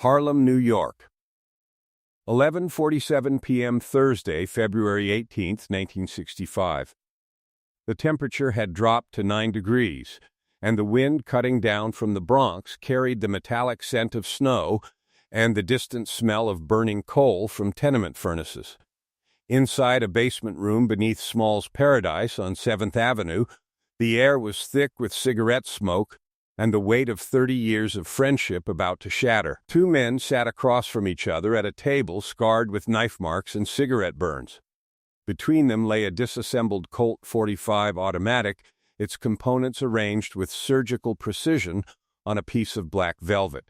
Harlem, New York. 11:47 p.m. Thursday, February 18, 1965. The temperature had dropped to 9 degrees, and the wind cutting down from the Bronx carried the metallic scent of snow and the distant smell of burning coal from tenement furnaces. Inside a basement room beneath Small's Paradise on 7th Avenue, the air was thick with cigarette smoke and the weight of 30 years of friendship about to shatter. Two men sat across from each other at a table scarred with knife marks and cigarette burns. Between them lay a disassembled Colt .45 automatic, its components arranged with surgical precision on a piece of black velvet.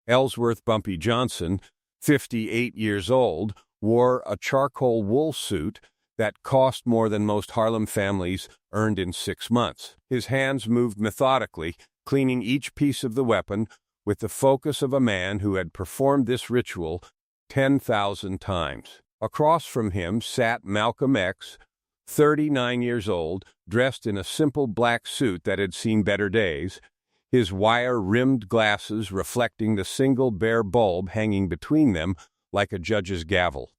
Ellsworth Bumpy Johnson, 58 years old, wore a charcoal wool suit that cost more than most Harlem families earned in 6 months. His hands moved methodically, cleaning each piece of the weapon with the focus of a man who had performed this ritual 10,000 times. Across from him sat Malcolm X, 39 years old, dressed in a simple black suit that had seen better days, his wire-rimmed glasses reflecting the single bare bulb hanging between them like a judge's gavel.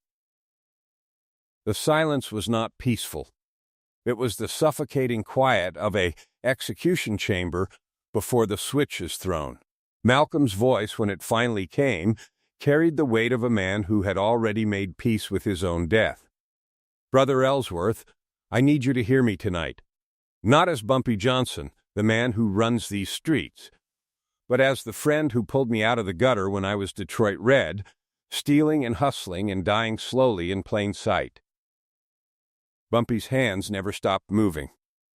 The silence was not peaceful. It was the suffocating quiet of an execution chamber before the switch is thrown. Malcolm's voice, when it finally came, carried the weight of a man who had already made peace with his own death. "Brother Ellsworth, I need you to hear me tonight. Not as Bumpy Johnson, the man who runs these streets, but as the friend who pulled me out of the gutter when I was Detroit Red, stealing and hustling and dying slowly in plain sight." Bumpy's hands never stopped moving.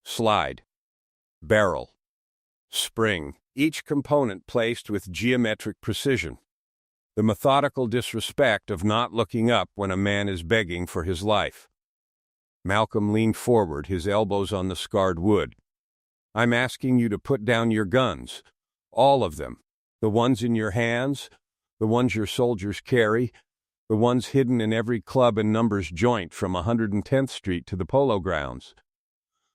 Slide, barrel, spring, each component placed with geometric precision. The methodical disrespect of not looking up when a man is begging for his life. Malcolm leaned forward, his elbows on the scarred wood. "I'm asking you to put down your guns, all of them, the ones in your hands, the ones your soldiers carry, the ones hidden in every club and numbers joint from 110th Street to the Polo Grounds.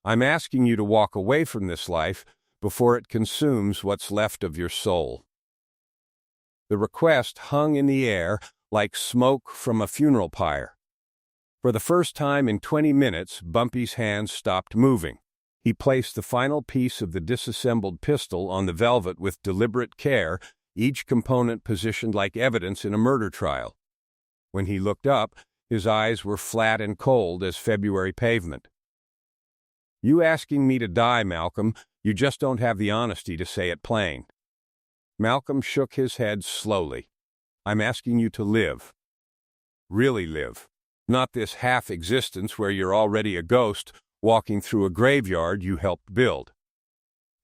I'm asking you to walk away from this life before it consumes what's left of your soul." The request hung in the air like smoke from a funeral pyre. For the first time in 20 minutes, Bumpy's hands stopped moving. He placed the final piece of the disassembled pistol on the velvet with deliberate care, each component positioned like evidence in a murder trial. When he looked up, his eyes were flat and cold as February pavement. "You asking me to die, Malcolm, you just don't have the honesty to say it plain." Malcolm shook his head slowly. "I'm asking you to live. Really live. Not this half-existence where you're already a ghost walking through a graveyard you helped build."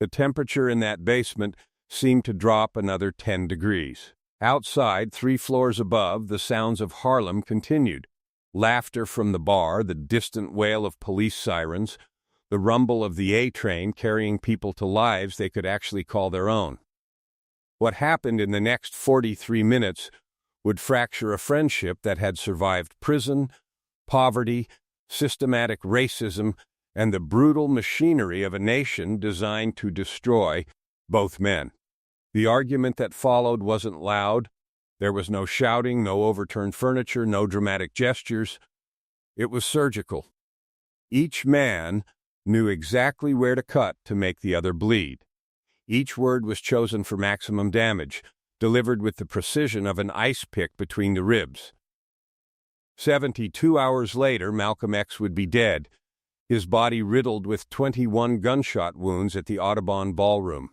The temperature in that basement seemed to drop another 10 degrees. Outside, 3 floors above, the sounds of Harlem continued. Laughter from the bar, the distant wail of police sirens, the rumble of the A-train carrying people to lives they could actually call their own. What happened in the next 43 minutes would fracture a friendship that had survived prison, poverty, systematic racism, and the brutal machinery of a nation designed to destroy both men. The argument that followed wasn't loud. There was no shouting, no overturned furniture, no dramatic gestures. It was surgical. Each man knew exactly where to cut to make the other bleed. Each word was chosen for maximum damage, delivered with the precision of an ice pick between the ribs. 72 hours later, Malcolm X would be dead, his body riddled with 21 gunshot wounds at the Audubon Ballroom.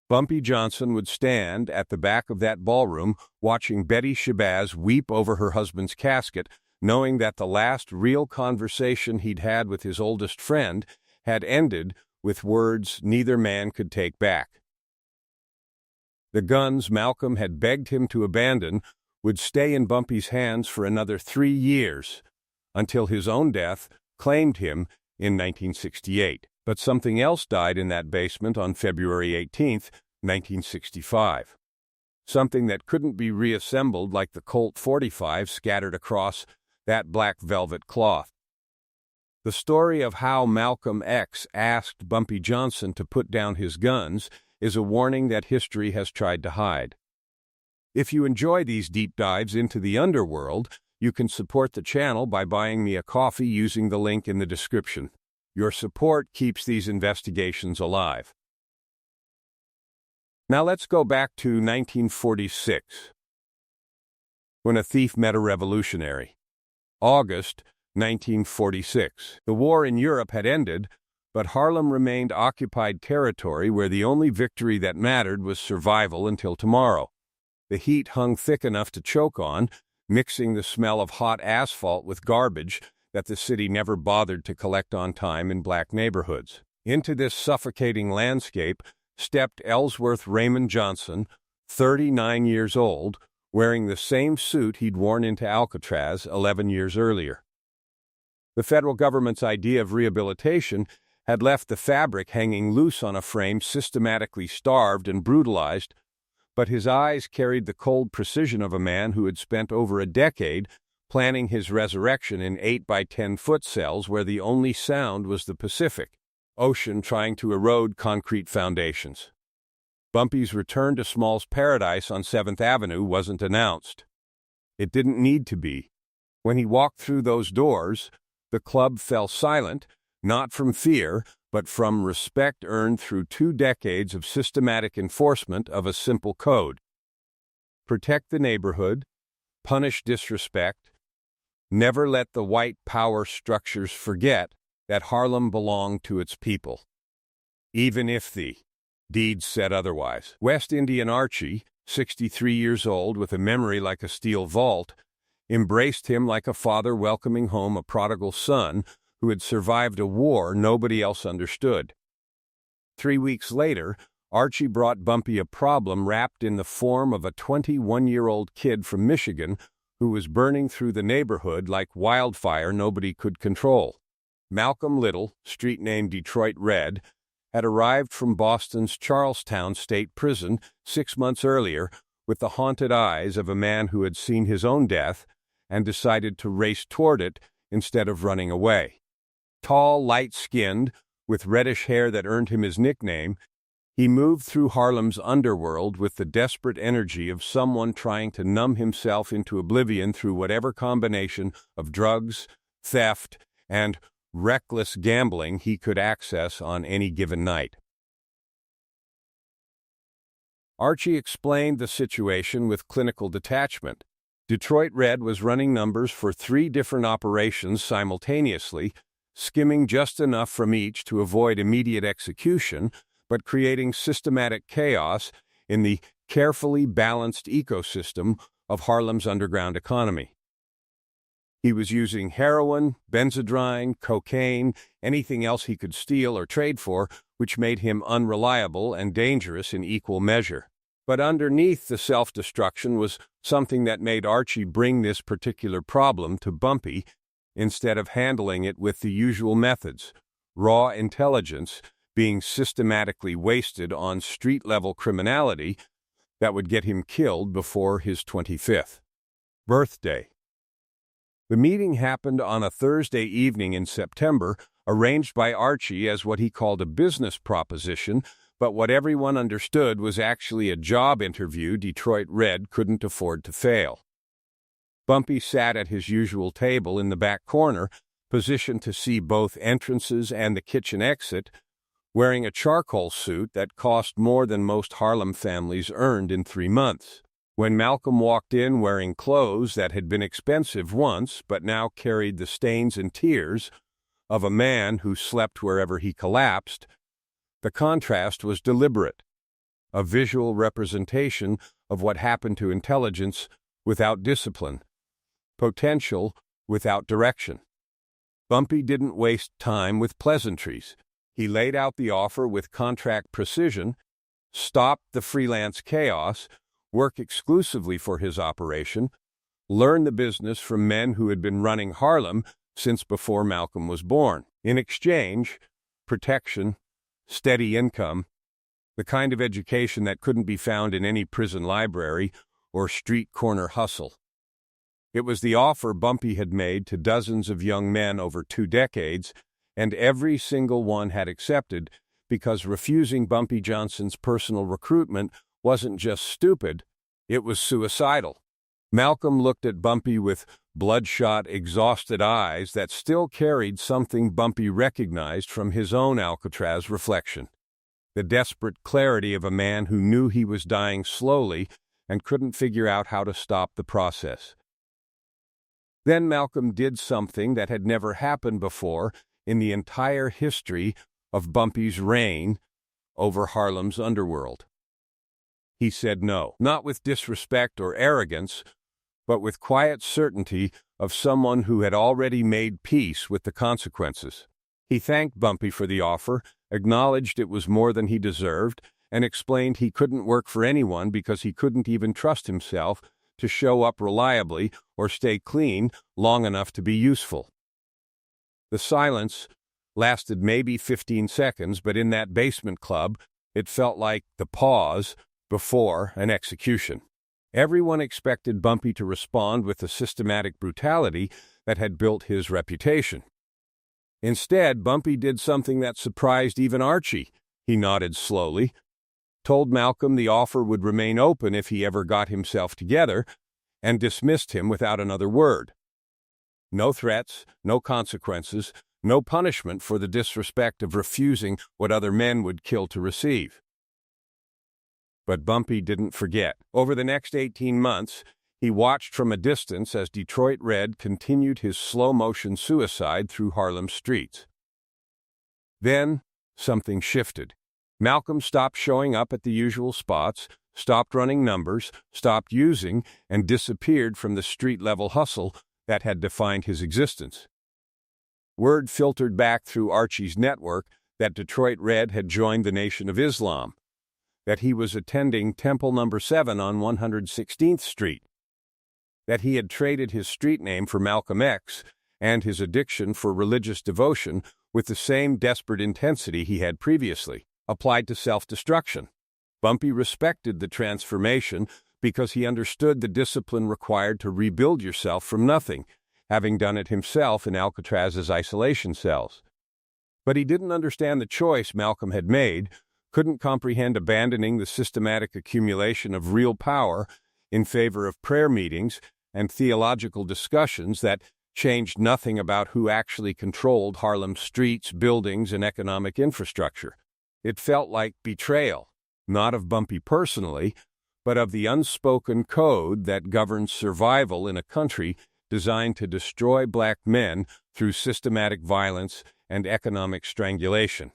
Bumpy Johnson would stand at the back of that ballroom watching Betty Shabazz weep over her husband's casket, knowing that the last real conversation he'd had with his oldest friend had ended with words neither man could take back. The guns Malcolm had begged him to abandon would stay in Bumpy's hands for another 3 years, until his own death claimed him in 1968. But something else died in that basement on February 18, 1965. Something that couldn't be reassembled like the Colt .45 scattered across that black velvet cloth. The story of how Malcolm X asked Bumpy Johnson to put down his guns is a warning that history has tried to hide. If you enjoy these deep dives into the underworld, you can support the channel by buying me a coffee using the link in the description. Your support keeps these investigations alive. Now let's go back to 1946, when a thief met a revolutionary. August 1946. The war in Europe had ended, but Harlem remained occupied territory where the only victory that mattered was survival until tomorrow. The heat hung thick enough to choke on, mixing the smell of hot asphalt with garbage that the city never bothered to collect on time in black neighborhoods. Into this suffocating landscape stepped Ellsworth Raymond Johnson, 39 years old, wearing the same suit he'd worn into Alcatraz 11 years earlier. The federal government's idea of rehabilitation had left the fabric hanging loose on a frame systematically starved and brutalized, but his eyes carried the cold precision of a man who had spent over a decade planning his resurrection in 8-by-10-foot cells where the only sound was the Pacific Ocean trying to erode concrete foundations. Bumpy's return to Small's Paradise on 7th Avenue wasn't announced. It didn't need to be. When he walked through those doors, the club fell silent, not from fear, but from respect earned through 2 decades of systematic enforcement of a simple code. Protect the neighborhood, punish disrespect, never let the white power structures forget that Harlem belonged to its people, even if the deeds said otherwise. West Indian Archie, 63 years old with a memory like a steel vault, embraced him like a father welcoming home a prodigal son who had survived a war nobody else understood. 3 weeks later, Archie brought Bumpy a problem wrapped in the form of a 21-year-old kid from Michigan who was burning through the neighborhood like wildfire nobody could control. Malcolm Little, street name Detroit Red, had arrived from Boston's Charlestown State Prison 6 months earlier with the haunted eyes of a man who had seen his own death and decided to race toward it instead of running away. Tall, light-skinned, with reddish hair that earned him his nickname, he moved through Harlem's underworld with the desperate energy of someone trying to numb himself into oblivion through whatever combination of drugs, theft, and reckless gambling he could access on any given night. Archie explained the situation with clinical detachment. Detroit Red was running numbers for 3 different operations simultaneously, skimming just enough from each to avoid immediate execution, but creating systematic chaos in the carefully balanced ecosystem of Harlem's underground economy. He was using heroin, benzodrine, cocaine, anything else he could steal or trade for, which made him unreliable and dangerous in equal measure. But underneath the self-destruction was something that made Archie bring this particular problem to Bumpy instead of handling it with the usual methods, raw intelligence being systematically wasted on street-level criminality that would get him killed before his 25th birthday. The meeting happened on a Thursday evening in September, arranged by Archie as what he called a business proposition, but what everyone understood was actually a job interview Detroit Red couldn't afford to fail. Bumpy sat at his usual table in the back corner, positioned to see both entrances and the kitchen exit, wearing a charcoal suit that cost more than most Harlem families earned in 3 months. When Malcolm walked in wearing clothes that had been expensive once but now carried the stains and tears of a man who slept wherever he collapsed, the contrast was deliberate, a visual representation of what happened to intelligence without discipline, potential without direction. Bumpy didn't waste time with pleasantries. He laid out the offer with contract precision, stopped the freelance chaos, work exclusively for his operation, learn the business from men who had been running Harlem since before Malcolm was born. In exchange, protection, steady income, the kind of education that couldn't be found in any prison library or street corner hustle. It was the offer Bumpy had made to dozens of young men over 2 decades, and every single one had accepted because refusing Bumpy Johnson's personal recruitment wasn't just stupid, It was suicidal. Malcolm looked at Bumpy with bloodshot, exhausted eyes that still carried something Bumpy recognized from his own Alcatraz reflection. The desperate clarity of a man who knew he was dying slowly and couldn't figure out how to stop the process. Then Malcolm did something that had never happened before in the entire history of Bumpy's reign over Harlem's underworld. He said no, not with disrespect or arrogance, but with quiet certainty of someone who had already made peace with the consequences. He thanked Bumpy for the offer, acknowledged it was more than he deserved, and explained he couldn't work for anyone because he couldn't even trust himself to show up reliably or stay clean long enough to be useful. The silence lasted maybe 15 seconds, but in that basement club, it felt like the pause before an execution. Everyone expected Bumpy to respond with the systematic brutality that had built his reputation. Instead, Bumpy did something that surprised even Archie. He nodded slowly, told Malcolm the offer would remain open if he ever got himself together, and dismissed him without another word. No threats, no consequences, no punishment for the disrespect of refusing what other men would kill to receive. But Bumpy didn't forget. Over the next 18 months, he watched from a distance as Detroit Red continued his slow-motion suicide through Harlem streets. Then, something shifted. Malcolm stopped showing up at the usual spots, stopped running numbers, stopped using, and disappeared from the street-level hustle that had defined his existence. Word filtered back through Archie's network that Detroit Red had joined the Nation of Islam, that he was attending Temple No. 7 on 116th Street, that he had traded his street name for Malcolm X and his addiction for religious devotion with the same desperate intensity he had previously applied to self-destruction. Bumpy respected the transformation because he understood the discipline required to rebuild yourself from nothing, having done it himself in Alcatraz's isolation cells. But he didn't understand the choice Malcolm had made, couldn't comprehend abandoning the systematic accumulation of real power in favor of prayer meetings and theological discussions that changed nothing about who actually controlled Harlem's streets, buildings, and economic infrastructure. It felt like betrayal, not of Bumpy personally, but of the unspoken code that governs survival in a country designed to destroy black men through systematic violence and economic strangulation.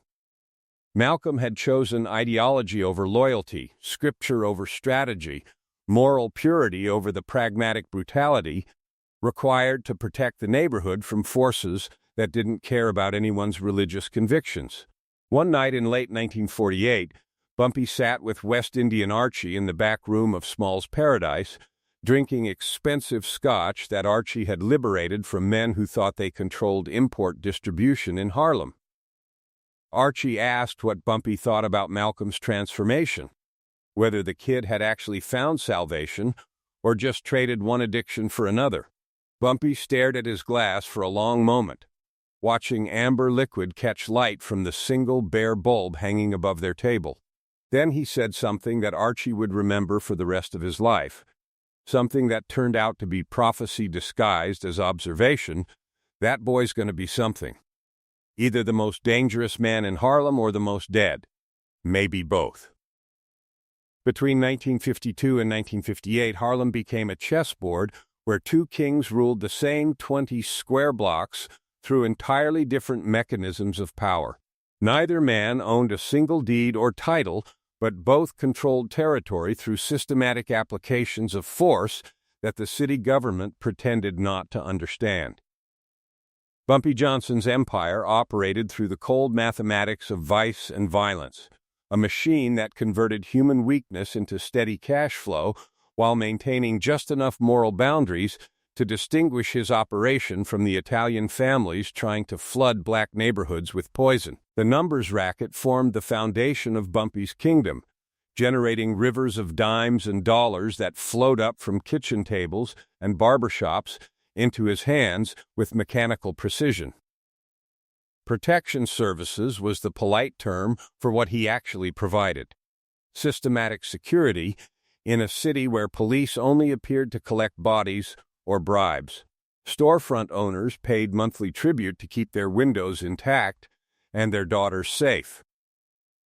Malcolm had chosen ideology over loyalty, scripture over strategy, moral purity over the pragmatic brutality required to protect the neighborhood from forces that didn't care about anyone's religious convictions. One night in late 1948, Bumpy sat with West Indian Archie in the back room of Small's Paradise, drinking expensive scotch that Archie had liberated from men who thought they controlled import distribution in Harlem. Archie asked what Bumpy thought about Malcolm's transformation, whether the kid had actually found salvation or just traded one addiction for another. Bumpy stared at his glass for a long moment, watching amber liquid catch light from the single bare bulb hanging above their table. Then he said something that Archie would remember for the rest of his life, something that turned out to be prophecy disguised as observation. That boy's going to be something. Either the most dangerous man in Harlem or the most dead. Maybe both. Between 1952 and 1958, Harlem became a chessboard where two kings ruled the same 20 square blocks through entirely different mechanisms of power. Neither man owned a single deed or title, but both controlled territory through systematic applications of force that the city government pretended not to understand. Bumpy Johnson's empire operated through the cold mathematics of vice and violence, a machine that converted human weakness into steady cash flow while maintaining just enough moral boundaries to distinguish his operation from the Italian families trying to flood black neighborhoods with poison. The numbers racket formed the foundation of Bumpy's kingdom, generating rivers of dimes and dollars that flowed up from kitchen tables and barbershops into his hands with mechanical precision. Protection services was the polite term for what he actually provided. Systematic security, in a city where police only appeared to collect bodies or bribes. Storefront owners paid monthly tribute to keep their windows intact and their daughters safe.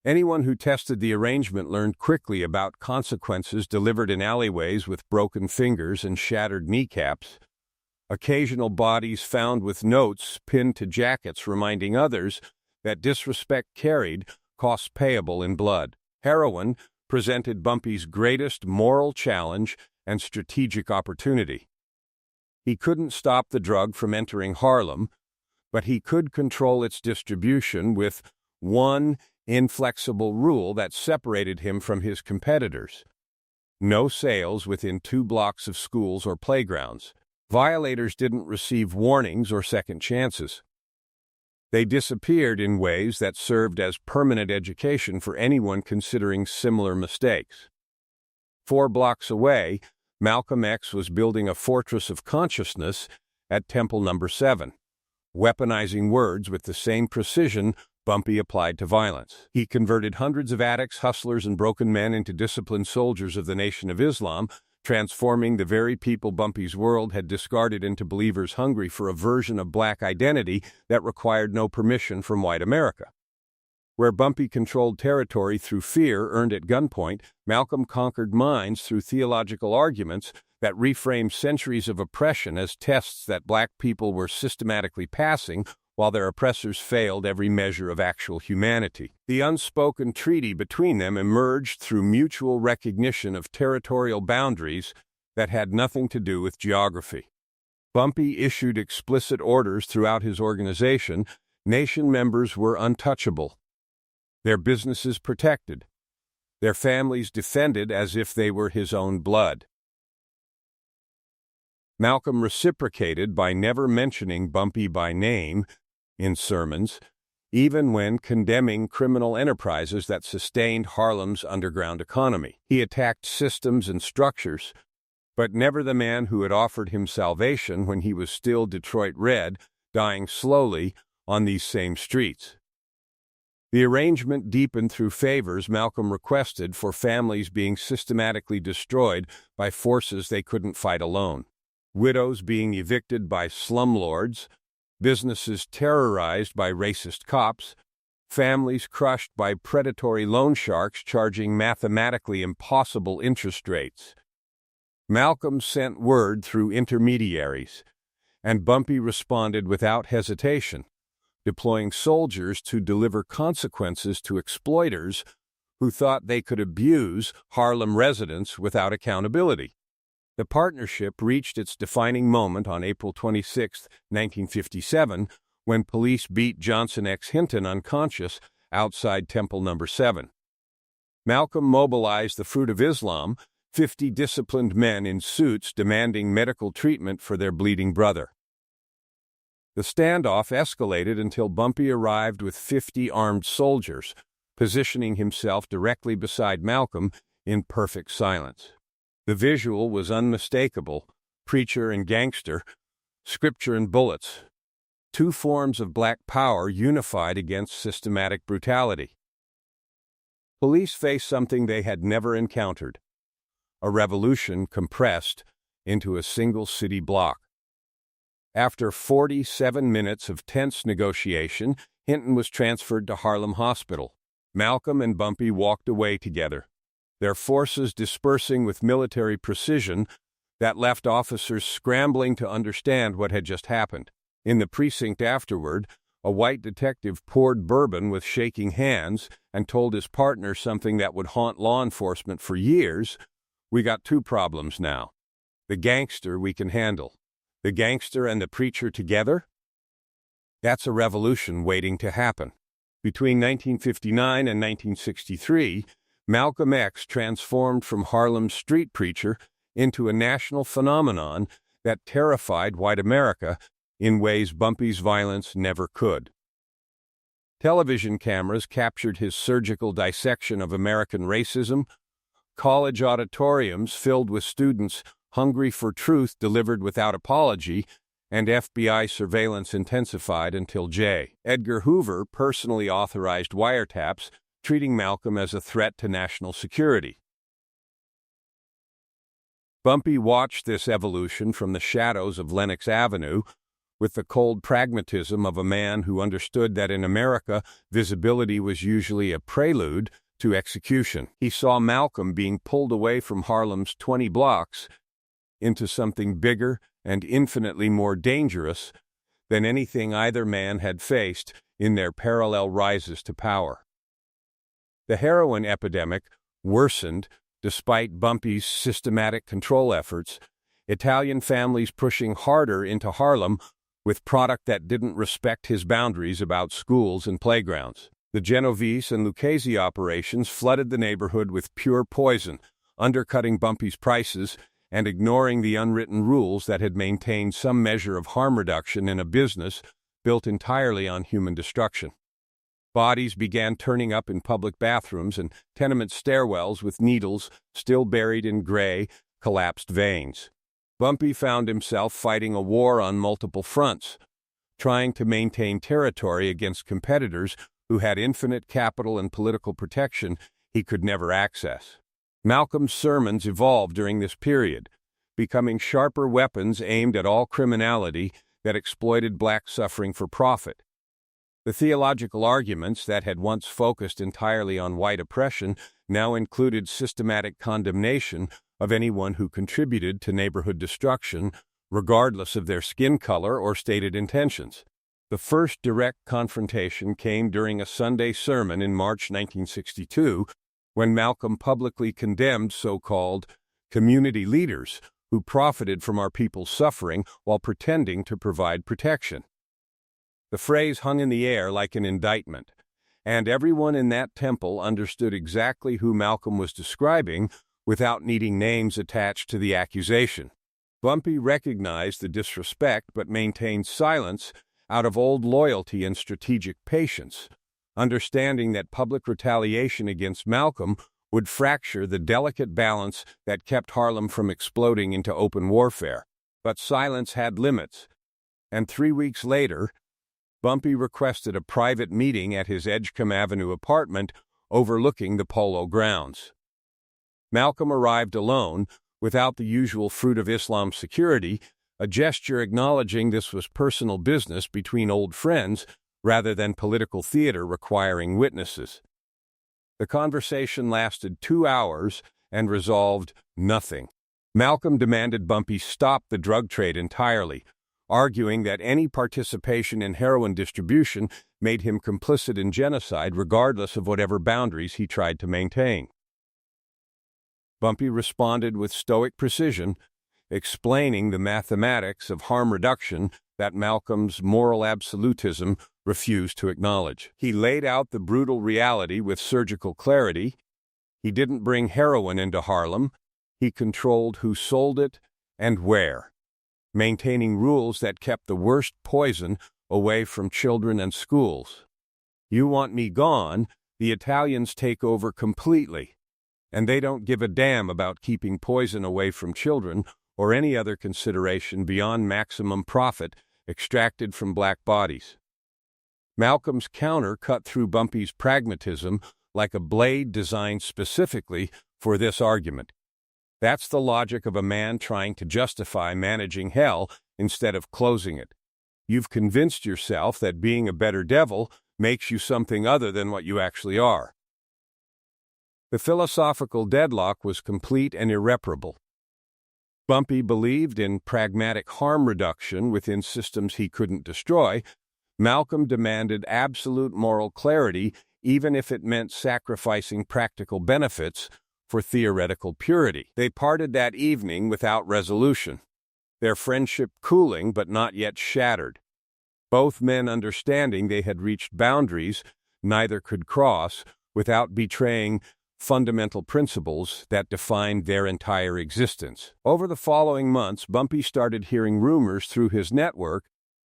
Anyone who tested the arrangement learned quickly about consequences delivered in alleyways with broken fingers and shattered kneecaps. Occasional bodies found with notes pinned to jackets reminding others that disrespect carried costs payable in blood. Heroin presented Bumpy's greatest moral challenge and strategic opportunity. He couldn't stop the drug from entering Harlem, but he could control its distribution with one inflexible rule that separated him from his competitors: no sales within 2 blocks of schools or playgrounds. Violators didn't receive warnings or second chances. They disappeared in ways that served as permanent education for anyone considering similar mistakes. 4 blocks away, Malcolm X was building a fortress of consciousness at Temple No. 7, weaponizing words with the same precision Bumpy applied to violence. He converted hundreds of addicts, hustlers, and broken men into disciplined soldiers of the Nation of Islam, transforming the very people Bumpy's world had discarded into believers hungry for a version of black identity that required no permission from white America. Where Bumpy controlled territory through fear earned at gunpoint, Malcolm conquered minds through theological arguments that reframed centuries of oppression as tests that black people were systematically passing while their oppressors failed every measure of actual humanity. The unspoken treaty between them emerged through mutual recognition of territorial boundaries that had nothing to do with geography. Bumpy issued explicit orders throughout his organization. Nation members were untouchable, their businesses protected, their families defended as if they were his own blood. Malcolm reciprocated by never mentioning Bumpy by name in sermons, even when condemning criminal enterprises that sustained Harlem's underground economy. He attacked systems and structures, but never the man who had offered him salvation when he was still Detroit Red, dying slowly on these same streets. The arrangement deepened through favors Malcolm requested for families being systematically destroyed by forces they couldn't fight alone. Widows being evicted by slumlords, businesses terrorized by racist cops, families crushed by predatory loan sharks charging mathematically impossible interest rates. Malcolm sent word through intermediaries, and Bumpy responded without hesitation, deploying soldiers to deliver consequences to exploiters who thought they could abuse Harlem residents without accountability. The partnership reached its defining moment on April 26, 1957, when police beat Johnson X Hinton unconscious outside Temple No. 7. Malcolm mobilized the Fruit of Islam, 50 disciplined men in suits demanding medical treatment for their bleeding brother. The standoff escalated until Bumpy arrived with 50 armed soldiers, positioning himself directly beside Malcolm in perfect silence. The visual was unmistakable: preacher and gangster, scripture and bullets. 2 forms of black power unified against systematic brutality. Police faced something they had never encountered: a revolution compressed into a single city block. After 47 minutes of tense negotiation, Hinton was transferred to Harlem Hospital. Malcolm and Bumpy walked away together, their forces dispersing with military precision that left officers scrambling to understand what had just happened. In the precinct afterward, a white detective poured bourbon with shaking hands and told his partner something that would haunt law enforcement for years: "We got 2 problems now. The gangster we can handle. The gangster and the preacher together? That's a revolution waiting to happen." Between 1959 and 1963, Malcolm X transformed from Harlem's street preacher into a national phenomenon that terrified white America in ways Bumpy's violence never could. Television cameras captured his surgical dissection of American racism, college auditoriums filled with students hungry for truth delivered without apology, and FBI surveillance intensified until J. Edgar Hoover personally authorized wiretaps, treating Malcolm as a threat to national security. Bumpy watched this evolution from the shadows of Lenox Avenue with the cold pragmatism of a man who understood that in America, visibility was usually a prelude to execution. He saw Malcolm being pulled away from Harlem's 20 blocks into something bigger and infinitely more dangerous than anything either man had faced in their parallel rises to power. The heroin epidemic worsened despite Bumpy's systematic control efforts, Italian families pushing harder into Harlem with product that didn't respect his boundaries about schools and playgrounds. The Genovese and Lucchese operations flooded the neighborhood with pure poison, undercutting Bumpy's prices and ignoring the unwritten rules that had maintained some measure of harm reduction in a business built entirely on human destruction. Bodies began turning up in public bathrooms and tenement stairwells with needles still buried in gray, collapsed veins. Bumpy found himself fighting a war on multiple fronts, trying to maintain territory against competitors who had infinite capital and political protection he could never access. Malcolm's sermons evolved during this period, becoming sharper weapons aimed at all criminality that exploited black suffering for profit. The theological arguments that had once focused entirely on white oppression now included systematic condemnation of anyone who contributed to neighborhood destruction, regardless of their skin color or stated intentions. The first direct confrontation came during a Sunday sermon in March 1962, when Malcolm publicly condemned so-called community leaders who profited from our people's suffering while pretending to provide protection. The phrase hung in the air like an indictment, and everyone in that temple understood exactly who Malcolm was describing without needing names attached to the accusation. Bumpy recognized the disrespect but maintained silence out of old loyalty and strategic patience, understanding that public retaliation against Malcolm would fracture the delicate balance that kept Harlem from exploding into open warfare. But silence had limits, and 3 weeks later, Bumpy requested a private meeting at his Edgecombe Avenue apartment overlooking the Polo grounds. Malcolm arrived alone, without the usual fruit of Islam security, a gesture acknowledging this was personal business between old friends rather than political theater requiring witnesses. The conversation lasted 2 hours and resolved nothing. Malcolm demanded Bumpy stop the drug trade entirely, arguing that any participation in heroin distribution made him complicit in genocide regardless of whatever boundaries he tried to maintain. Bumpy responded with stoic precision, explaining the mathematics of harm reduction that Malcolm's moral absolutism refused to acknowledge. He laid out the brutal reality with surgical clarity. He didn't bring heroin into Harlem. He controlled who sold it and where, maintaining rules that kept the worst poison away from children and schools. You want me gone, the Italians take over completely, and they don't give a damn about keeping poison away from children or any other consideration beyond maximum profit extracted from black bodies. Malcolm's counter cut through Bumpy's pragmatism like a blade designed specifically for this argument. That's the logic of a man trying to justify managing hell instead of closing it. You've convinced yourself that being a better devil makes you something other than what you actually are. The philosophical deadlock was complete and irreparable. Bumpy believed in pragmatic harm reduction within systems he couldn't destroy. Malcolm demanded absolute moral clarity, even if it meant sacrificing practical benefits for theoretical purity. They parted that evening without resolution, their friendship cooling but not yet shattered. Both men understanding they had reached boundaries neither could cross without betraying fundamental principles that defined their entire existence. Over the following months, Bumpy started hearing rumors through his network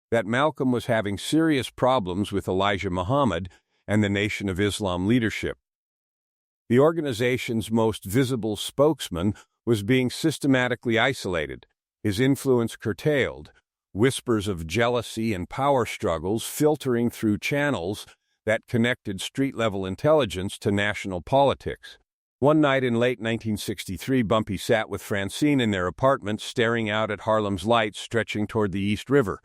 that Malcolm was having serious problems with Elijah Muhammad and the Nation of Islam leadership. The organization's most visible spokesman was being systematically isolated, his influence curtailed, whispers of jealousy and power struggles filtering through channels that connected street-level intelligence to national politics. One night in late 1963, Bumpy sat with Francine in their apartment, staring out at Harlem's lights stretching toward the East River.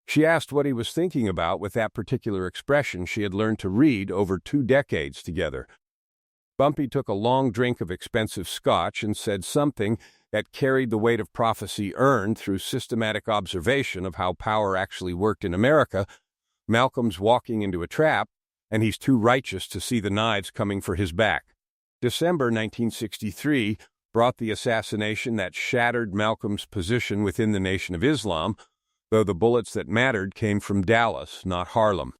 She asked what he was thinking about with that particular expression she had learned to read over 2 decades together. Bumpy took a long drink of expensive scotch and said something that carried the weight of prophecy earned through systematic observation of how power actually worked in America. Malcolm's walking into a trap, and he's too righteous to see the knives coming for his back. December 1963 brought the assassination that shattered Malcolm's position within the Nation of Islam, though the bullets that mattered came from Dallas, not Harlem.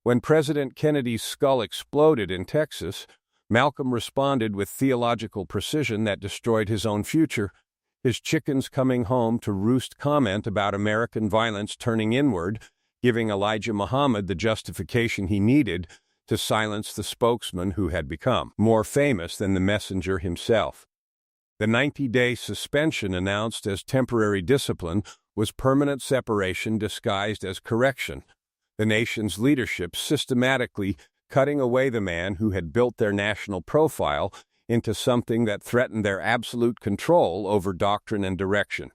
When President Kennedy's skull exploded in Texas, Malcolm responded with theological precision that destroyed his own future. His chickens coming home to roost comment about American violence turning inward, giving Elijah Muhammad the justification he needed to silence the spokesman who had become more famous than the messenger himself. The 90-day suspension announced as temporary discipline was permanent separation disguised as correction, the nation's leadership systematically cutting away the man who had built their national profile into something that threatened their absolute control over doctrine and direction.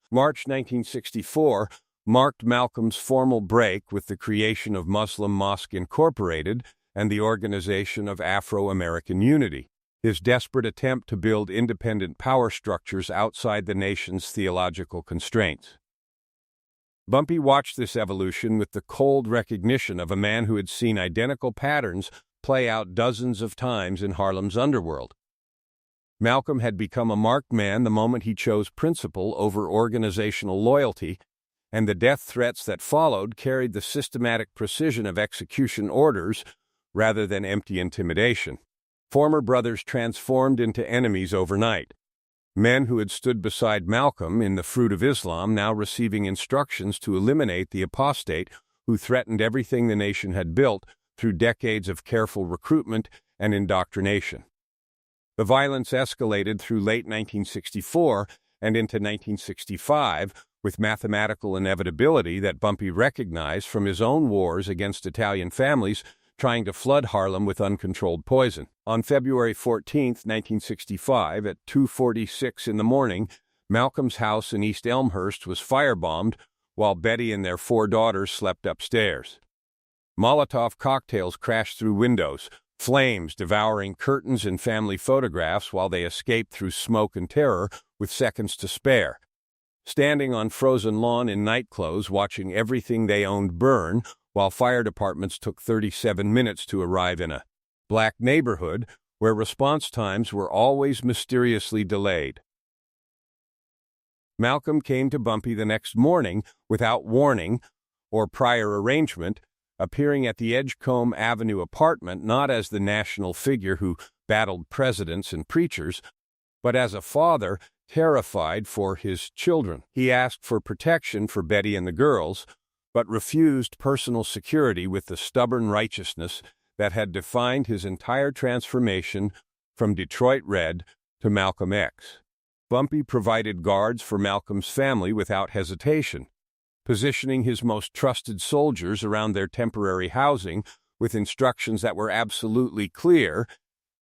March 1964 marked Malcolm's formal break with the creation of Muslim Mosque Incorporated and the Organization of Afro-American Unity, his desperate attempt to build independent power structures outside the nation's theological constraints. Bumpy watched this evolution with the cold recognition of a man who had seen identical patterns play out dozens of times in Harlem's Underworld. Malcolm had become a marked man the moment he chose principle over organizational loyalty, and the death threats that followed carried the systematic precision of execution orders rather than empty intimidation. Former brothers transformed into enemies overnight. Men who had stood beside Malcolm in the fruit of Islam now receiving instructions to eliminate the apostate who threatened everything the nation had built through decades of careful recruitment and indoctrination. The violence escalated through late 1964 and into 1965 with mathematical inevitability that Bumpy recognized from his own wars against Italian families trying to flood Harlem with uncontrolled poison. On February 14, 1965, at 2:46 in the morning, Malcolm's house in East Elmhurst was firebombed while Betty and their 4 daughters slept upstairs. Molotov cocktails crashed through windows, flames devouring curtains and family photographs while they escaped through smoke and terror with seconds to spare. Standing on frozen lawn in nightclothes watching everything they owned burn, while fire departments took 37 minutes to arrive in a black neighborhood where response times were always mysteriously delayed. Malcolm came to Bumpy the next morning without warning or prior arrangement, appearing at the Edgecombe Avenue apartment not as the national figure who battled presidents and preachers, but as a father terrified for his children. He asked for protection for Betty and the girls, but refused personal security with the stubborn righteousness that had defined his entire transformation from Detroit Red to Malcolm X. Bumpy provided guards for Malcolm's family without hesitation, positioning his most trusted soldiers around their temporary housing with instructions that were absolutely clear.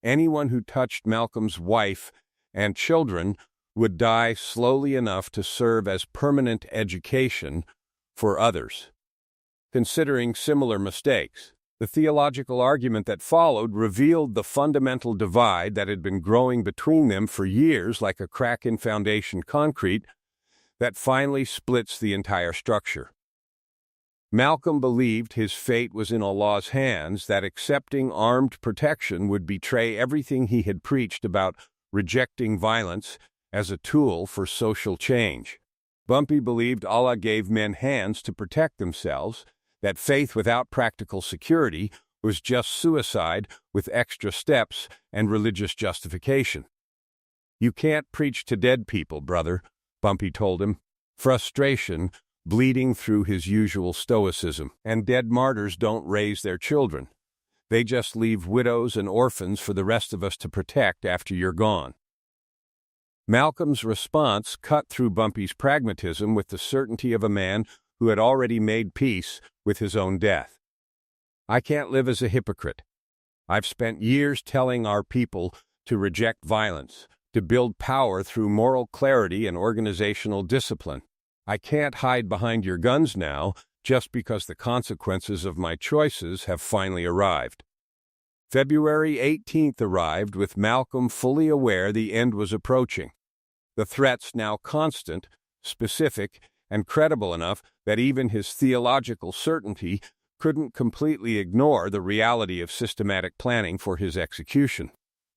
Anyone who touched Malcolm's wife and children would die slowly enough to serve as permanent education for others. Considering similar mistakes, the theological argument that followed revealed the fundamental divide that had been growing between them for years like a crack in foundation concrete that finally splits the entire structure. Malcolm believed his fate was in Allah's hands, that accepting armed protection would betray everything he had preached about rejecting violence as a tool for social change. Bumpy believed Allah gave men hands to protect themselves, that faith without practical security was just suicide with extra steps and religious justification. "You can't preach to dead people, brother," Bumpy told him, frustration bleeding through his usual stoicism. "And dead martyrs don't raise their children. They just leave widows and orphans for the rest of us to protect after you're gone." Malcolm's response cut through Bumpy's pragmatism with the certainty of a man who had already made peace with his own death. "I can't live as a hypocrite. I've spent years telling our people to reject violence, to build power through moral clarity and organizational discipline. I can't hide behind your guns now just because the consequences of my choices have finally arrived. February 18th arrived with Malcolm fully aware the end was approaching. The threats now constant, specific, and credible enough that even his theological certainty couldn't completely ignore the reality of systematic planning for his execution.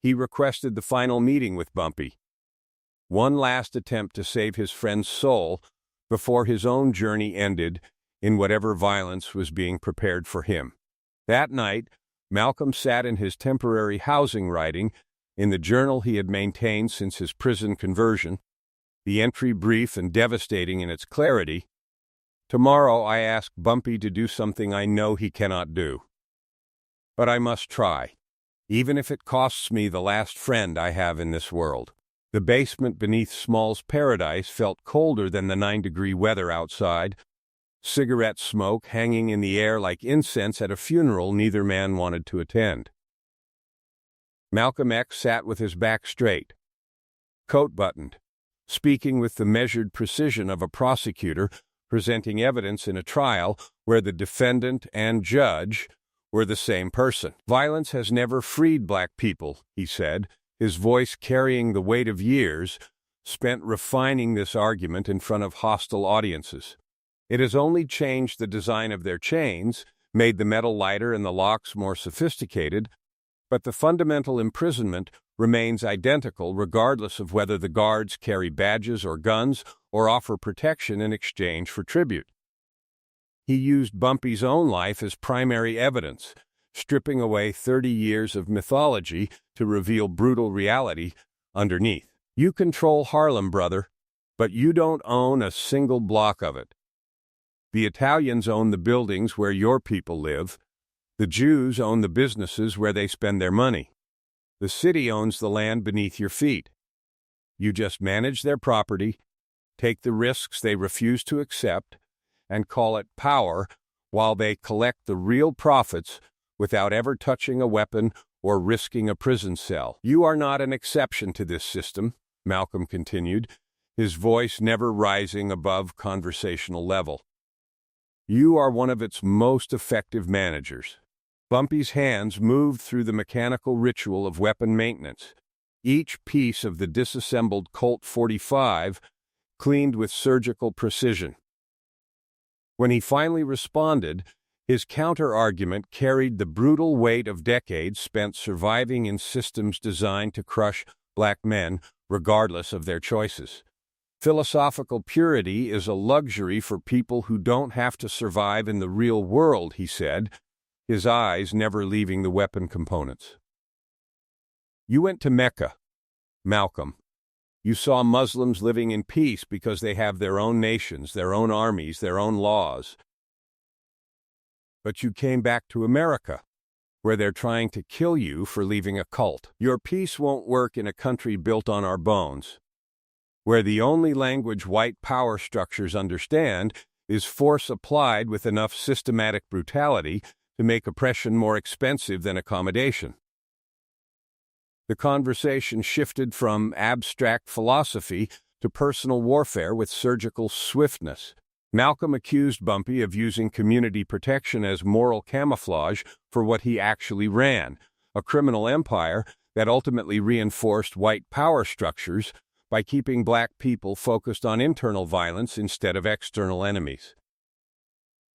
He requested the final meeting with Bumpy. One last attempt to save his friend's soul before his own journey ended in whatever violence was being prepared for him. That night, Malcolm sat in his temporary housing writing in the journal he had maintained since his prison conversion, the entry brief and devastating in its clarity. Tomorrow I ask Bumpy to do something I know he cannot do. But I must try, even if it costs me the last friend I have in this world. The basement beneath Small's paradise felt colder than the 9-degree weather outside, cigarette smoke hanging in the air like incense at a funeral neither man wanted to attend. Malcolm X sat with his back straight, coat buttoned, speaking with the measured precision of a prosecutor presenting evidence in a trial where the defendant and judge were the same person. Violence has never freed black people, he said, his voice carrying the weight of years spent refining this argument in front of hostile audiences. It has only changed the design of their chains, made the metal lighter and the locks more sophisticated, but the fundamental imprisonment remains identical regardless of whether the guards carry badges or guns or offer protection in exchange for tribute. He used Bumpy's own life as primary evidence, stripping away 30 years of mythology to reveal brutal reality underneath. You control Harlem, brother, but you don't own a single block of it. The Italians own the buildings where your people live. The Jews own the businesses where they spend their money. The city owns the land beneath your feet. You just manage their property, take the risks they refuse to accept, and call it power while they collect the real profits without ever touching a weapon or risking a prison cell. You are not an exception to this system, Malcolm continued, his voice never rising above conversational level. You are one of its most effective managers. Bumpy's hands moved through the mechanical ritual of weapon maintenance, each piece of the disassembled Colt 45 cleaned with surgical precision. When he finally responded, his counter-argument carried the brutal weight of decades spent surviving in systems designed to crush black men regardless of their choices. Philosophical purity is a luxury for people who don't have to survive in the real world, he said, his eyes never leaving the weapon components. You went to Mecca, Malcolm. You saw Muslims living in peace because they have their own nations, their own armies, their own laws. But you came back to America, where they're trying to kill you for leaving a cult. Your peace won't work in a country built on our bones, where the only language white power structures understand is force applied with enough systematic brutality to make oppression more expensive than accommodation. The conversation shifted from abstract philosophy to personal warfare with surgical swiftness. Malcolm accused Bumpy of using community protection as moral camouflage for what he actually ran, a criminal empire that ultimately reinforced white power structures by keeping black people focused on internal violence instead of external enemies.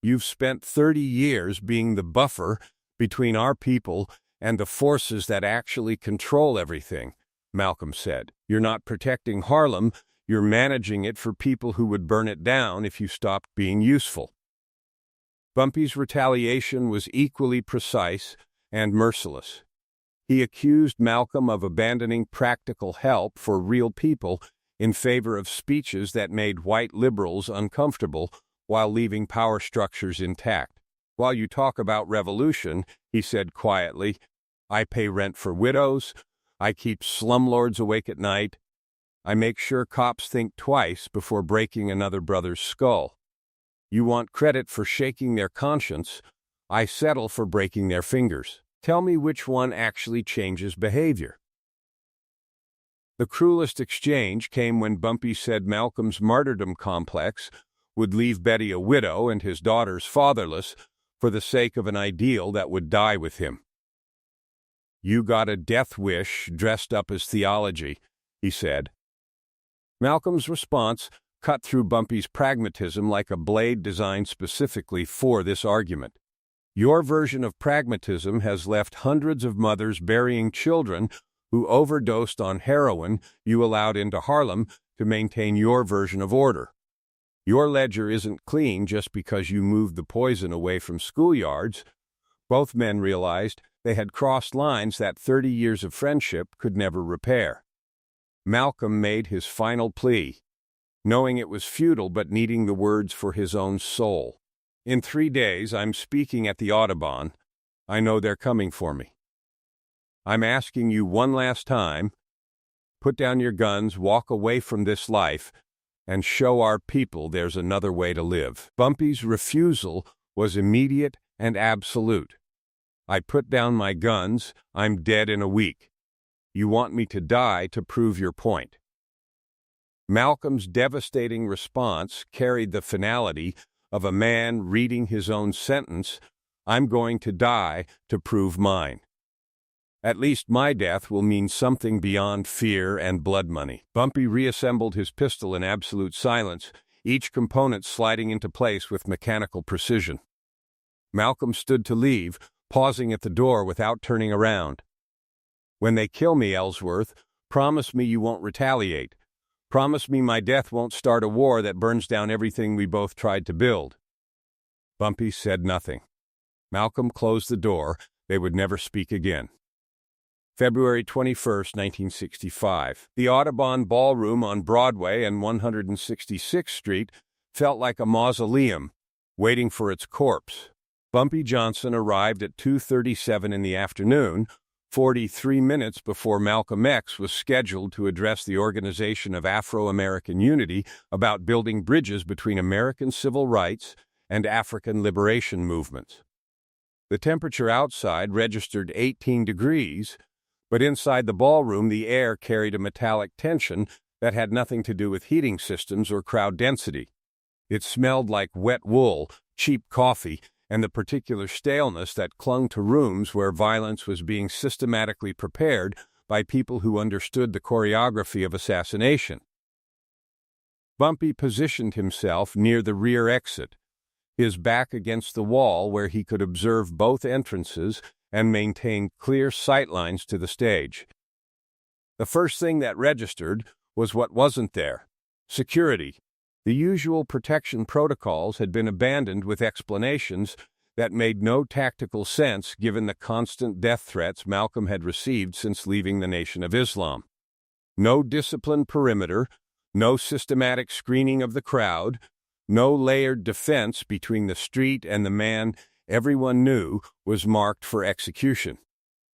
You've spent 30 years being the buffer between our people and the forces that actually control everything, Malcolm said. You're not protecting Harlem, you're managing it for people who would burn it down if you stopped being useful. Bumpy's retaliation was equally precise and merciless. He accused Malcolm of abandoning practical help for real people in favor of speeches that made white liberals uncomfortable while leaving power structures intact. While you talk about revolution, he said quietly, I pay rent for widows, I keep slumlords awake at night, I make sure cops think twice before breaking another brother's skull. You want credit for shaking their conscience, I settle for breaking their fingers. Tell me which one actually changes behavior. The cruelest exchange came when Bumpy said Malcolm's martyrdom complex would leave Betty a widow and his daughters fatherless for the sake of an ideal that would die with him. "You got a death wish dressed up as theology," he said. Malcolm's response cut through Bumpy's pragmatism like a blade designed specifically for this argument. "Your version of pragmatism has left hundreds of mothers burying children who overdosed on heroin you allowed into Harlem to maintain your version of order. Your ledger isn't clean just because you moved the poison away from schoolyards." Both men realized they had crossed lines that 30 years of friendship could never repair. Malcolm made his final plea, knowing it was futile but needing the words for his own soul. "In 3 days, I'm speaking at the Audubon. I know they're coming for me. I'm asking you one last time, put down your guns, walk away from this life, and show our people there's another way to live." Bumpy's refusal was immediate and absolute. "I put down my guns. I'm dead in a week. You want me to die to prove your point." Malcolm's devastating response carried the finality of a man reading his own sentence, "I'm going to die to prove mine. At least my death will mean something beyond fear and blood money." Bumpy reassembled his pistol in absolute silence, each component sliding into place with mechanical precision. Malcolm stood to leave, pausing at the door without turning around. "When they kill me, Ellsworth, promise me you won't retaliate. Promise me my death won't start a war that burns down everything we both tried to build." Bumpy said nothing. Malcolm closed the door. They would never speak again. February 21, 1965. The Audubon Ballroom on Broadway and 166th Street felt like a mausoleum, waiting for its corpse. Bumpy Johnson arrived at 2:37 in the afternoon, 43 minutes before Malcolm X was scheduled to address the Organization of Afro-American Unity about building bridges between American civil rights and African liberation movements. The temperature outside registered 18 degrees, but inside the ballroom the air carried a metallic tension that had nothing to do with heating systems or crowd density. It smelled like wet wool, cheap coffee, and the particular staleness that clung to rooms where violence was being systematically prepared by people who understood the choreography of assassination. Bumpy positioned himself near the rear exit, his back against the wall where he could observe both entrances and maintain clear sightlines to the stage. The first thing that registered was what wasn't there: security. The usual protection protocols had been abandoned with explanations that made no tactical sense given the constant death threats Malcolm had received since leaving the Nation of Islam. No disciplined perimeter, no systematic screening of the crowd, no layered defense between the street and the man everyone knew was marked for execution.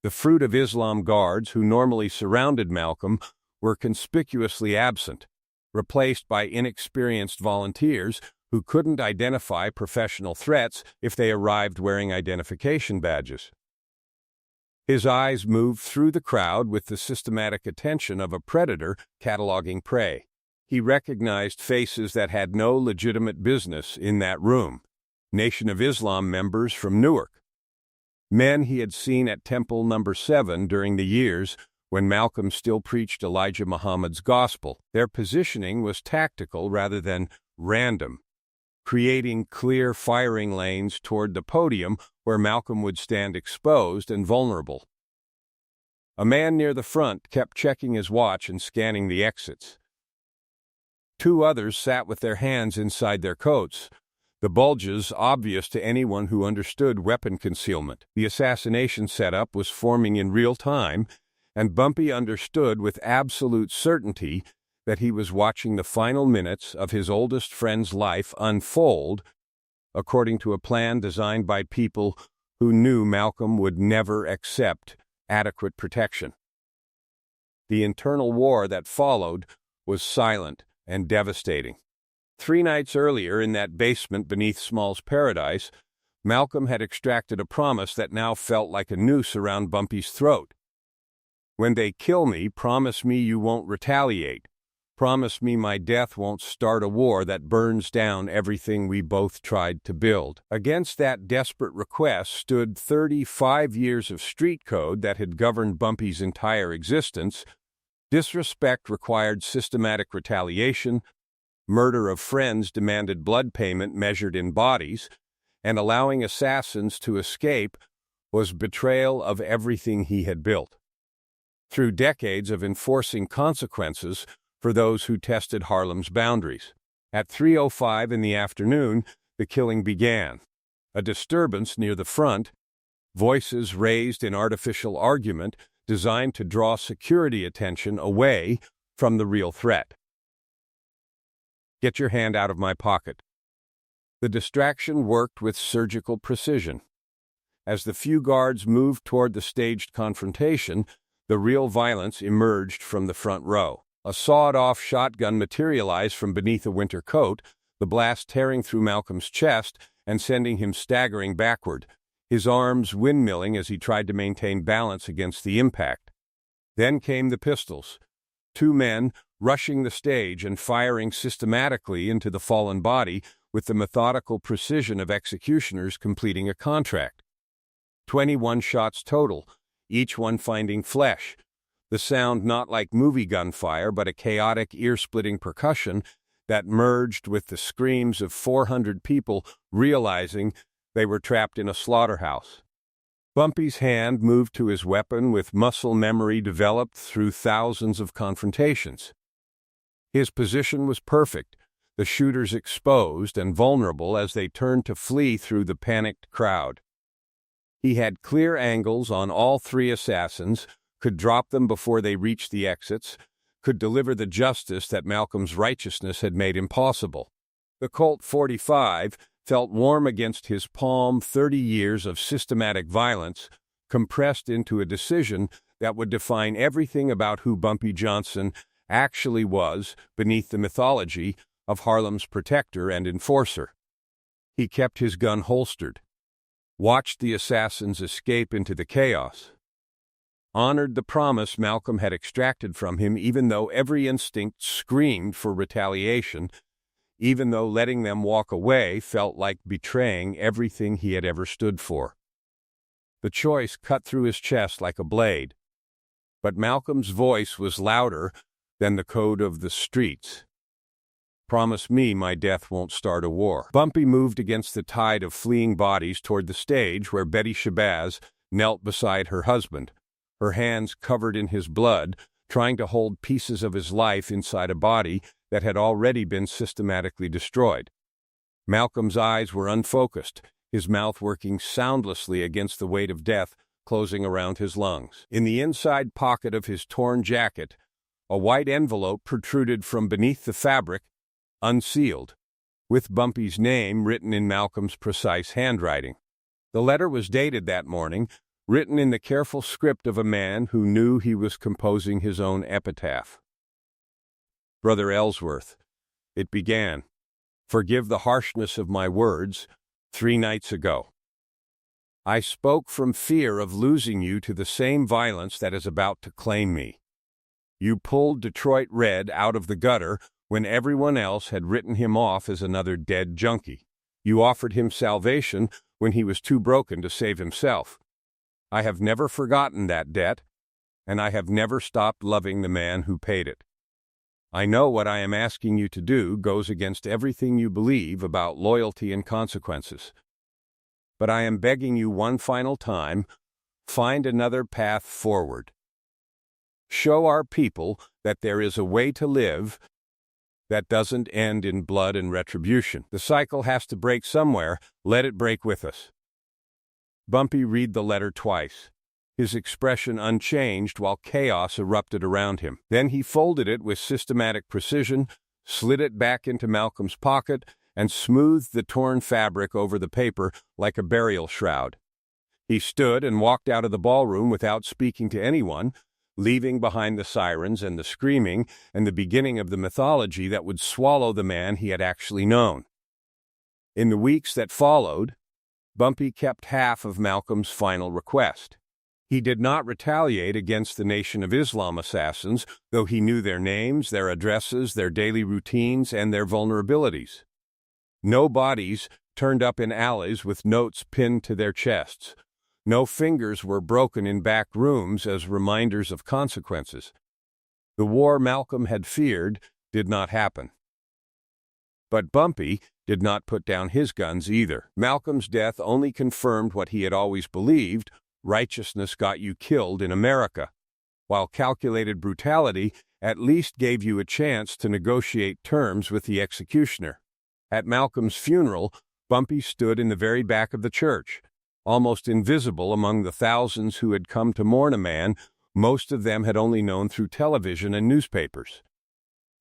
The Fruit of Islam guards who normally surrounded Malcolm were conspicuously absent, replaced by inexperienced volunteers who couldn't identify professional threats if they arrived wearing identification badges. His eyes moved through the crowd with the systematic attention of a predator cataloging prey. He recognized faces that had no legitimate business in that room: Nation of Islam members from Newark, men he had seen at Temple No. 7 during the years when Malcolm still preached Elijah Muhammad's gospel. Their positioning was tactical rather than random, creating clear firing lanes toward the podium where Malcolm would stand exposed and vulnerable. A man near the front kept checking his watch and scanning the exits. 2 others sat with their hands inside their coats, the bulges obvious to anyone who understood weapon concealment. The assassination setup was forming in real time, and Bumpy understood with absolute certainty that he was watching the final minutes of his oldest friend's life unfold according to a plan designed by people who knew Malcolm would never accept adequate protection. The internal war that followed was silent and devastating. 3 nights earlier, in that basement beneath Small's Paradise, Malcolm had extracted a promise that now felt like a noose around Bumpy's throat. "When they kill me, promise me you won't retaliate. Promise me my death won't start a war that burns down everything we both tried to build." Against that desperate request stood 35 years of street code that had governed Bumpy's entire existence. Disrespect required systematic retaliation, murder of friends demanded blood payment measured in bodies, and allowing assassins to escape was betrayal of everything he had built. Through decades of enforcing consequences for those who tested Harlem's boundaries, at 3:05 in the afternoon, the killing began. A disturbance near the front, voices raised in artificial argument designed to draw security attention away from the real threat. "Get your hand out of my pocket." The distraction worked with surgical precision. As the few guards moved toward the staged confrontation, the real violence emerged from the front row. A sawed-off shotgun materialized from beneath a winter coat, the blast tearing through Malcolm's chest and sending him staggering backward, his arms windmilling as he tried to maintain balance against the impact. Then came the pistols. Two men rushing the stage and firing systematically into the fallen body with the methodical precision of executioners completing a contract. 21 shots total, each one finding flesh. The sound not like movie gunfire, but a chaotic, ear-splitting percussion that merged with the screams of 400 people realizing they were trapped in a slaughterhouse. Bumpy's hand moved to his weapon with muscle memory developed through thousands of confrontations. His position was perfect, the shooters exposed and vulnerable as they turned to flee through the panicked crowd. He had clear angles on all three assassins, could drop them before they reached the exits, could deliver the justice that Malcolm's righteousness had made impossible. The Colt 45 felt warm against his palm. 30 years of systematic violence compressed into a decision that would define everything about who Bumpy Johnson actually was beneath the mythology of Harlem's protector and enforcer. He kept his gun holstered, watched the assassins escape into the chaos, honored the promise Malcolm had extracted from him even though every instinct screamed for retaliation, even though letting them walk away felt like betraying everything he had ever stood for. The choice cut through his chest like a blade, but Malcolm's voice was louder than the code of the streets. "Promise me my death won't start a war." Bumpy moved against the tide of fleeing bodies toward the stage where Betty Shabazz knelt beside her husband, her hands covered in his blood, trying to hold pieces of his life inside a body that had already been systematically destroyed. Malcolm's eyes were unfocused, his mouth working soundlessly against the weight of death closing around his lungs. In the inside pocket of his torn jacket, a white envelope protruded from beneath the fabric, unsealed, with Bumpy's name written in Malcolm's precise handwriting. The letter was dated that morning, written in the careful script of a man who knew he was composing his own epitaph. "Brother Ellsworth," it began, "forgive the harshness of my words. 3 nights ago, I spoke from fear of losing you to the same violence that is about to claim me. You pulled Detroit Red out of the gutter when everyone else had written him off as another dead junkie. You offered him salvation when he was too broken to save himself. I have never forgotten that debt, and I have never stopped loving the man who paid it. I know what I am asking you to do goes against everything you believe about loyalty and consequences. But I am begging you one final time, find another path forward. Show our people that there is a way to live that doesn't end in blood and retribution. The cycle has to break somewhere. Let it break with us." Bumpy read the letter twice, his expression unchanged while chaos erupted around him. Then he folded it with systematic precision, slid it back into Malcolm's pocket, and smoothed the torn fabric over the paper like a burial shroud. He stood and walked out of the ballroom without speaking to anyone, leaving behind the sirens and the screaming and the beginning of the mythology that would swallow the man he had actually known. In the weeks that followed, Bumpy kept half of Malcolm's final request. He did not retaliate against the Nation of Islam assassins, though he knew their names, their addresses, their daily routines, and their vulnerabilities. No bodies turned up in alleys with notes pinned to their chests. No fingers were broken in back rooms as reminders of consequences. The war Malcolm had feared did not happen. But Bumpy did not put down his guns either. Malcolm's death only confirmed what he had always believed: righteousness got you killed in America, while calculated brutality at least gave you a chance to negotiate terms with the executioner. At Malcolm's funeral, Bumpy stood in the very back of the church, almost invisible among the thousands who had come to mourn a man most of them had only known through television and newspapers.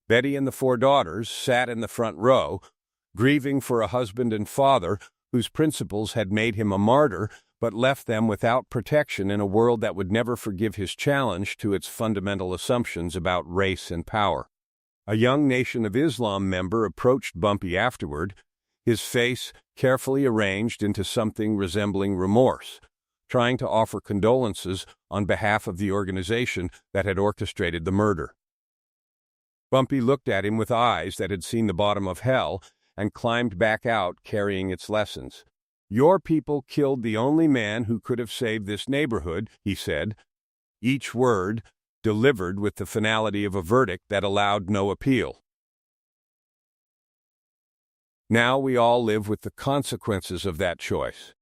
Betty and the 4 daughters sat in the front row, grieving for a husband and father whose principles had made him a martyr but left them without protection in a world that would never forgive his challenge to its fundamental assumptions about race and power. A young Nation of Islam member approached Bumpy afterward, his face carefully arranged into something resembling remorse, trying to offer condolences on behalf of the organization that had orchestrated the murder. Bumpy looked at him with eyes that had seen the bottom of hell and climbed back out carrying its lessons. "Your people killed the only man who could have saved this neighborhood," he said, each word delivered with the finality of a verdict that allowed no appeal. Now we all live with the consequences of that choice.